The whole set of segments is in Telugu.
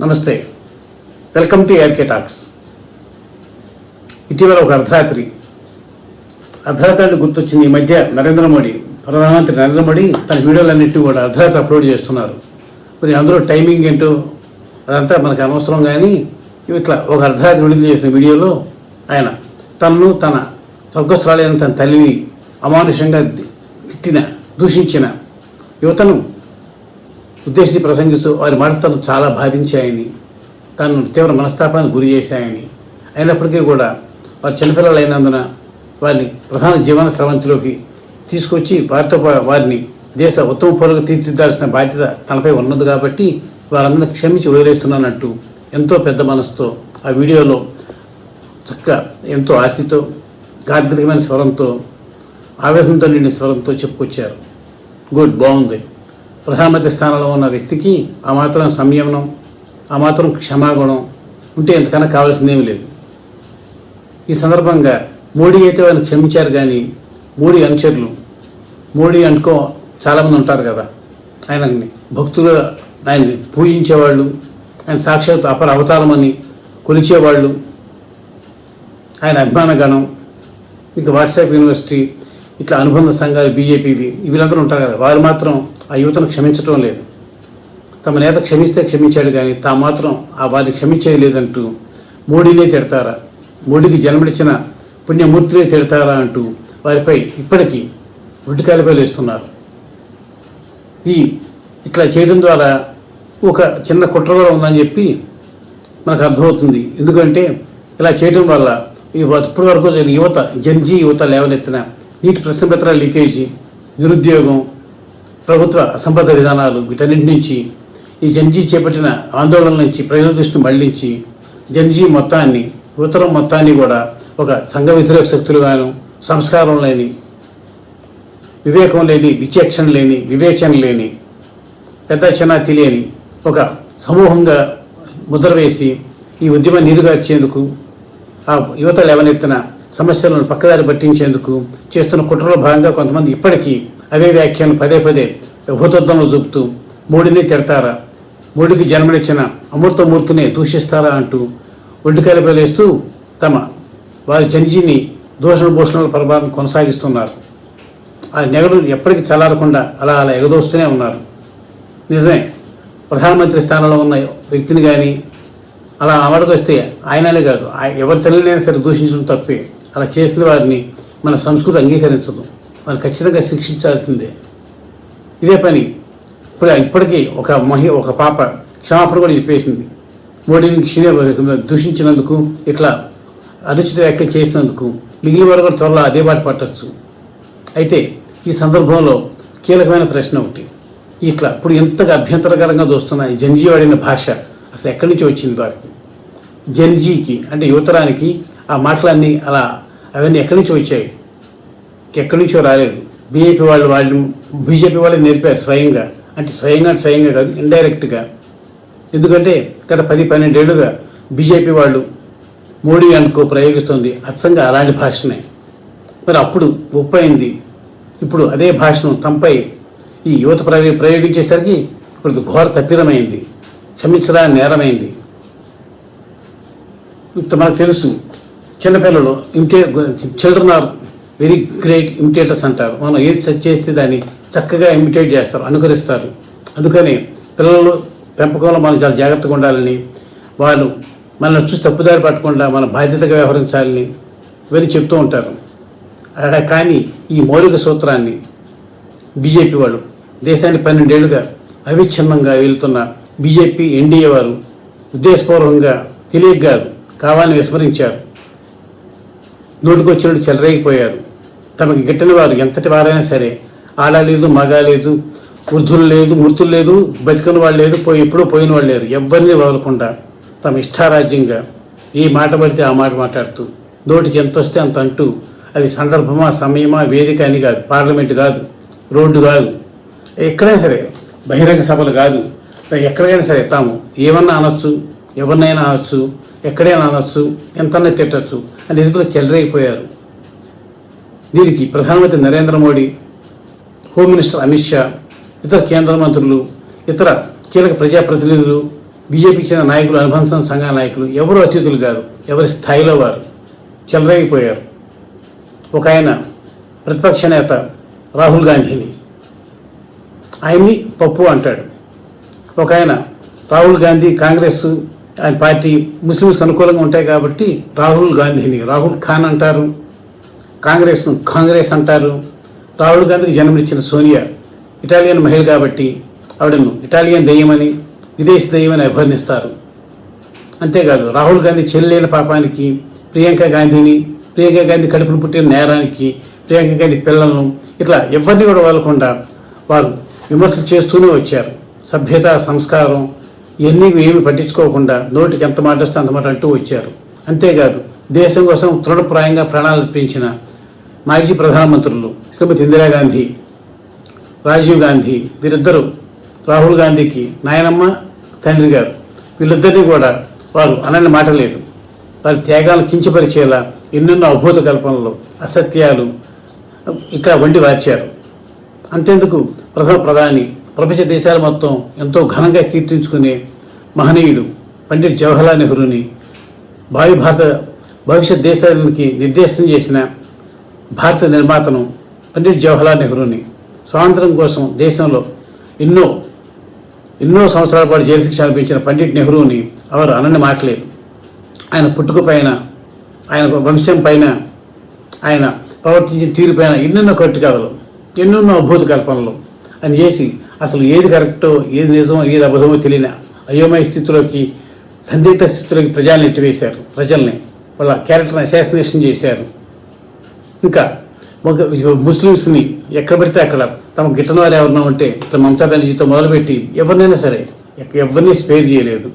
నమస్తే, వెల్కమ్ టు ఆర్కే టాక్స్. ఇటీవల ఒక అర్ధరాత్రి గుర్తొచ్చింది. ఈ మధ్య ప్రధానమంత్రి నరేంద్ర మోడీ తన వీడియోలన్నింటినీ కూడా అర్ధరాత్రి అప్లోడ్ చేస్తున్నారు. మరి అందులో టైమింగ్ ఏంటో అదంతా మనకు అనవసరం. కానీ ఇట్లా ఒక అర్ధరాత్రి విడుదల చేసిన వీడియోలో ఆయన తనను తన స్వర్గస్థురాలైన తన తల్లిని అమానుషంగా దూషించిన యువతను ఉద్దేశించి ప్రసంగిస్తూ వారి మాటలు చాలా బాధించాయని, తను తీవ్ర మనస్తాపానికి గురి చేశాయని, అయినప్పటికీ కూడా వారి చిన్నపిల్లలు అయినందున వారిని ప్రధాన జీవన స్రవంతిలోకి తీసుకొచ్చి వారిని దేశ ఉత్తమ పౌరులుగా తీర్చిదిద్దాల్సిన బాధ్యత తనపై ఉన్నది కాబట్టి వారందరినీ క్షమించి వదిలేస్తున్నానట్టు ఎంతో పెద్ద మనసుతో ఆ వీడియోలో చక్కగా ఎంతో ఆర్తితో గాద్గదికమైన స్వరంతో ఆవేదనతో నిండిన స్వరంతో చెప్పుకొచ్చారు. గుడ్, బాగుంది. ప్రధానమంత్రి స్థానంలో ఉన్న వ్యక్తికి ఆ మాత్రం సంయమనం, ఆ మాత్రం క్షమాగుణం ఉంటే ఎంతకన్నా కావాల్సిందేమీ లేదు. ఈ సందర్భంగా మోడీ అయితే వారిని క్షమించారు. కానీ మోడీ అనుచరులు, మోడీ అనుకో చాలామంది ఉంటారు కదా, ఆయనని భక్తులు, ఆయన్ని పూజించేవాళ్ళు, ఆయన సాక్షాత్ అపర అవతారమని కొలిచేవాళ్ళు, ఆయన అభిమానగణం, ఇంకా వాట్సాప్ యూనివర్సిటీ ఇట్లా అనుబంధ సంఘాలు, బీజేపీవి వీళ్ళందరూ ఉంటారు కదా, వారు మాత్రం ఆ యువతను క్షమించడం లేదు. తమ నేత క్షమిస్తే క్షమించాడు కానీ తాము మాత్రం ఆ వారిని క్షమించేది లేదంటూ మోడీనే తిడతారా, మోడీకి జన్మనిచ్చిన పుణ్యమూర్తినే తిడతారా అంటూ వారిపై ఇప్పటికీ ఒడ్డుకాయలపై వేస్తున్నారు. ఇట్లా చేయడం ద్వారా ఒక చిన్న కుట్ర కూడా ఉందని చెప్పి మనకు అర్థమవుతుంది. ఎందుకంటే ఇలా చేయడం వల్ల ఇప్పటి వరకు యువత, జన్జీ యువత లేవనెత్తిన నీటి ప్రశ్నపత్రాల లీకేజీ, నిరుద్యోగం, ప్రభుత్వ అసంబద్ధ విధానాలు, వీటన్నింటి నుంచి ఈ జన్జీ చేపట్టిన ఆందోళన నుంచి ప్రజల దృష్టిని మళ్లించి జన్జీ మొత్తాన్ని, యువతరం మొత్తాన్ని కూడా ఒక సంఘ వ్యతిరేక శక్తులుగాను, సంస్కారం లేని, వివేకం లేని, విచక్షణ లేని, వివేచన లేని, పెద్ద చిన్న తెలియని ఒక సమూహంగా ముద్ర వేసి ఈ ఉద్యమం నీరుగార్చేందుకు, ఆ యువత లేవనెత్తిన సమస్యలను పక్కదారి పట్టించేందుకు చేస్తున్న కుట్రలో భాగంగా కొంతమంది ఇప్పటికీ అవే వ్యాఖ్యలను పదే పదే భూతత్వంలో చూపుతూ మోడీని తిడతారా, మోడీకి జన్మనిచ్చిన అమృతమూర్తిని దూషిస్తారా అంటూ ఒడ్డుకాయలపై వేస్తూ వారి జన్జీని దూషణ భూషణల ప్రభావం కొనసాగిస్తున్నారు. ఆ నెగలు ఎప్పటికీ చల్లారకుండా అలా ఎగదోస్తూనే ఉన్నారు. నిజమే, ప్రధానమంత్రి స్థానంలో ఉన్న వ్యక్తిని కానీ అలా అవార్డుకు వస్తే ఆయననే కాదు, ఎవరి తల్లినైనా సరే దూషించడం తప్పే. అలా చేసిన వారిని మన సంస్కృతి అంగీకరించదు, వారిని ఖచ్చితంగా శిక్షించాల్సిందే. ఇదే పని ఇప్పటికీ ఒక పాప క్షమాపణ కూడా చెప్పేసింది. మోడీని దూషించినందుకు, ఇట్లా అనుచిత వ్యాఖ్యలు చేసినందుకు మిగిలిన వారు కూడా త్వరలో అదే బాట పట్టచ్చు. అయితే ఈ సందర్భంలో కీలకమైన ప్రశ్న ఒకటి, ఇప్పుడు ఎంతగా అభ్యంతరకరంగా చూస్తున్న ఈ జన్జీ వాడిన భాష అసలు ఎక్కడి నుంచి వచ్చింది వారికి? జన్జీకి అంటే యువతరానికి ఆ మాటలన్నీ అవన్నీ ఎక్కడి నుంచి వచ్చాయి? ఎక్కడి నుంచో రాలేదు. బీజేపీ వాళ్ళు నేర్పారు స్వయంగా. అంటే స్వయంగా కాదు, ఇండైరెక్ట్గా. ఎందుకంటే గత 10-12 ఏళ్ళుగా బీజేపీ వాళ్ళు మోడీ అనుకో ప్రయోగిస్తుంది అచ్చంగా అలాంటి భాషనే. మరి అప్పుడు ఒప్పైంది. ఇప్పుడు అదే భాషను తమపై ఈ యువత ప్రయోగించేసరికి ఇప్పుడు ఘోర తప్పిదమైంది, క్షమించడా నేరమైంది. మనకు తెలుసు, చిన్నపిల్లలు children are very great imitators అంటారు. మనం ఏది చేస్తే దాన్ని చక్కగా ఇమిటేట్ చేస్తారు, అనుకరిస్తారు. అందుకని పిల్లలు పెంపకంలో మనం చాలా జాగ్రత్తగా ఉండాలని, వాళ్ళు మనల్ని చూసి తప్పుదారి పట్టకుండా మన బాధ్యతగా వ్యవహరించాలని ఇవన్నీ చెప్తూ ఉంటారు. కానీ ఈ మౌలిక సూత్రాన్ని బీజేపీ వాళ్ళు దేశాన్ని 12 ఏళ్ళుగా అవిచ్ఛిన్నంగా వెళ్తున్న బీజేపీ ఎన్డీఏ వారు ఉద్దేశపూర్వకంగా తెలియక కాదు, కావాలని విస్మరించారు. నోటికొచ్చినట్టు చెలరేగిపోయారు. తమకి గిట్టని వారు ఎంతటి వారైనా సరే, ఆడ లేదు, మగ లేదు, వృద్ధులు లేదు, మృతులు లేదు, బతికిన వాళ్ళు లేదు, ఎప్పుడూ పోయిన వాళ్ళు లేరు, ఎవరిని వదలకుండా తమ ఇష్టారాజ్యంగా ఏ మాట పడితే ఆ మాట మాట్లాడుతూ నోటికి ఎంత వస్తే అంత అంటూ, అది సందర్భమా, సమయమా, వేదిక అని కాదు, పార్లమెంటు కాదు, రోడ్డు కాదు, ఎక్కడైనా సరే, బహిరంగ సభలు కాదు, ఎక్కడికైనా సరే తాము ఏమన్నా అనొచ్చు, ఎవరినైనా అనొచ్చు, ఎక్కడైనా అనొచ్చు, ఎంతన్నా తిట్టచ్చు అని రీతిలో చెలరేగిపోయారు. దీనికి ప్రధానమంత్రి నరేంద్ర మోడీ, హోమ్ మినిస్టర్ అమిత్ షా, ఇతర కేంద్ర మంత్రులు, ఇతర కీలక ప్రజాప్రతినిధులు, బీజేపీకి చెందిన నాయకులు, అనుబంధ సంఘాల నాయకులు ఎవరు అతిథులు కాదు, ఎవరి స్థాయిలో వారు చెలరేగిపోయారు. ఒక ఆయన ప్రతిపక్ష నేత రాహుల్ గాంధీని, ఆయన్ని పప్పు అంటాడు. ఒక ఆయన రాహుల్ గాంధీ కాంగ్రెస్ ఆయన పార్టీ ముస్లిమ్స్కి అనుకూలంగా ఉంటాయి కాబట్టి రాహుల్ గాంధీని రాహుల్ ఖాన్ అంటారు, కాంగ్రెస్ను కాంగ్రెస్ అంటారు. రాహుల్ గాంధీకి జన్మనిచ్చిన సోనియా ఇటాలియన్ మహిళ కాబట్టి ఆవిడను ఇటాలియన్ దెయ్యమని, విదేశీ దెయ్యమని అభివర్ణిస్తారు. అంతేకాదు రాహుల్ గాంధీ చెల్లెల పాపానికి ప్రియాంక గాంధీ కడుపును పుట్టిన నేరానికి, ప్రియాంక గాంధీ పిల్లలను ఇట్లా ఎవరిని కూడా వదలకుండా వారు విమర్శలు చేస్తూనే వచ్చారు. సభ్యత, సంస్కారం ఇవన్నీ ఏమి పట్టించుకోకుండా నోటికి ఎంత మాట వస్తే అంత మాట అంటూ వచ్చారు. అంతేకాదు దేశం కోసం తృణప్రాయంగా ప్రాణాలు అర్పించిన మాజీ ప్రధానమంత్రులు శ్రీమతి ఇందిరాగాంధీ, రాజీవ్ గాంధీ వీరిద్దరూ రాహుల్ గాంధీకి నాయనమ్మ, తండ్రి గారు. వీళ్ళిద్దరినీ కూడా వారు అనని మాట లేదు. వారి త్యాగాలను కించపరిచేలా ఎన్నెన్నో అభూత కల్పనలు, అసత్యాలు ఇట్లా వండి వార్చారు. అంతేందుకు ప్రధాని ప్రపంచ దేశాలు మొత్తం ఎంతో ఘనంగా కీర్తించుకునే మహనీయుడు పండిట్ జవహర్లాల్ నెహ్రూని, భవిష్యత్ దేశానికి నిర్దేశం చేసిన భారత నిర్మాతను పండిట్ జవహర్లాల్ నెహ్రూని, స్వాతంత్రం కోసం దేశంలో ఎన్నో సంవత్సరాల పాటు జైలు శిక్ష అనిపించిన పండిట్ నెహ్రూని ఎవరు అనని మాటలేదు. ఆయన పుట్టుక పైన, ఆయన వంశం పైన, ఆయన ప్రవర్తించిన తీరు పైన ఎన్నెన్నో కట్టుకథలు, ఎన్నెన్నో అద్భుత కల్పనలు అని చేసి అసలు ఏది కరెక్టో, ఏది నిజమో, ఏది అబద్ధమో తెలియని అయోమయ స్థితిలోకి, సందిగ్ధ స్థితిలోకి ప్రజల్ని ఎట్టివేశారు. ప్రజల్ని వాళ్ళ క్యారెక్టర్ని అసాసినేషన్ చేశారు. ఇంకా ముస్లిమ్స్ని ఎక్కడ పడితే అక్కడ తమ గిట్టని వారు ఎవరన్నా ఉంటే ఇట్లా మమతా బెనర్జీతో మొదలుపెట్టి ఎవరినైనా సరే ఎవరిని స్పేర్ చేయలేదు.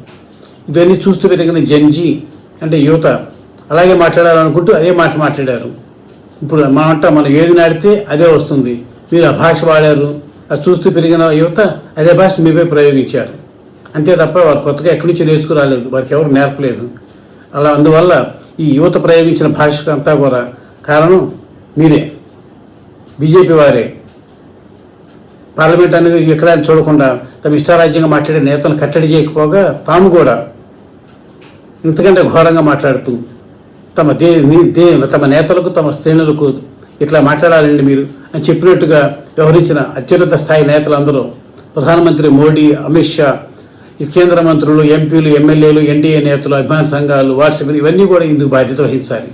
ఇవన్నీ చూస్తూ పెరిగిన జంజీ అంటే యువత అలాగే మాట్లాడాలనుకుంటూ అదే మాట మాట్లాడారు. ఇప్పుడు మనం ఏది నాడితే అదే వస్తుంది, మీరు ఆ భాష వాడారు, అది చూస్తూ పెరిగిన యువత అదే భాష మీపై ప్రయోగించారు. అంతే తప్ప వారు కొత్తగా ఎక్కడి నుంచి నేర్చుకురాలేదు, వారికి ఎవరు నేర్పలేదు. అందువల్ల ఈ యువత ప్రయోగించిన భాషకు అంతా కూడా కారణం మీరే, బీజేపీ వారే. పార్లమెంట్ అనేది ఎక్కడ చూడకుండా తమ ఇష్టారాజ్యంగా మాట్లాడే నేతలను కట్టడి చేయకపోగా తాము కూడా ఇంతకంటే ఘోరంగా మాట్లాడుతూ తమ నేతలకు, తమ శ్రేణులకు ఇట్లా మాట్లాడాలండి మీరు అని చెప్పినట్టుగా వ్యవహరించిన అత్యున్నత స్థాయి నేతలందరూ ప్రధానమంత్రి మోడీ, అమిత్ షా, ఈ కేంద్ర మంత్రులు, ఎంపీలు, ఎమ్మెల్యేలు, ఎన్డీఏ నేతలు, అభిమాన సంఘాలు, వాట్సాప్ ఇవన్నీ కూడా ఇందుకు బాధ్యత వహించాలి.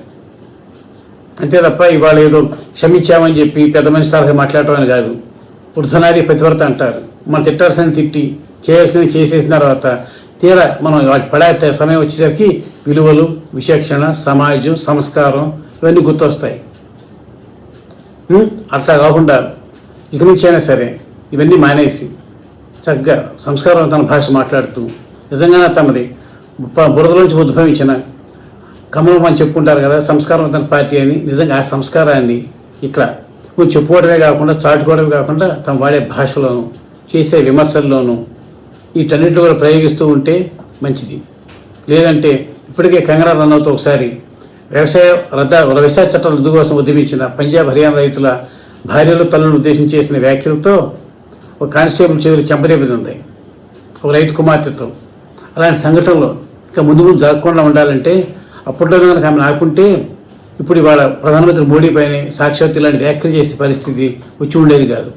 అంతే తప్ప ఇవాళ ఏదో క్షమించామని చెప్పి పెద్ద మనిషి తరహా మాట్లాడటం అని కాదు. వృద్ధనారి పతివ్రత అంటారు. మనం తిట్టాల్సిన తిట్టి చేయాల్సినవి చేసేసిన తర్వాత తీరా మనం వాటి పడే సమయం వచ్చేసరికి విలువలు, విచక్షణ, సమాజం, సంస్కారం ఇవన్నీ గుర్తొస్తాయి. అట్లా కాకుండా ఇక నుంచైనా సరే ఇవన్నీ మానేసి చక్కగా సంస్కారవంతమైన భాష మాట్లాడుతూ నిజంగానే తమది బురదలోంచి ఉద్భవించిన కమలం అని చెప్పుకుంటారు కదా సంస్కారవంతమైన పార్టీ అని. నిజంగా ఆ సంస్కారాన్ని ఇట్లా కొంచెం చెప్పుకోవడమే కాకుండా, చాటుకోవడమే కాకుండా తమ వాడే భాషలోను, చేసే విమర్శల్లోనూ వీటన్నిటిలో కూడా ప్రయోగిస్తూ ఉంటే మంచిది. లేదంటే ఇప్పటికే కంగనా రనౌత్ ఒకసారి వ్యవసాయ చట్టాల రద్దు కోసం ఉద్యమించిన పంజాబ్, హర్యానా రైతుల భార్యలు, తల్లులను ఉద్దేశించి చేసిన వ్యాఖ్యలతో ఒక కానిస్టేబుల్ చెవులు చెంపదెబ్బది ఉంది ఒక రైతు కుమార్తెతో. అలాంటి సంఘటనలు ఇంకా ముందు జరగకుండా ఉండాలంటే అప్పట్లో కనుక ఆమె ఆకుంటే ఇప్పుడు ఇవాళ ప్రధానమంత్రి మోడీ పైన సాక్షాత్ ఇలాంటి వ్యాఖ్యలు చేసే పరిస్థితి వచ్చి ఉండేది కాదు.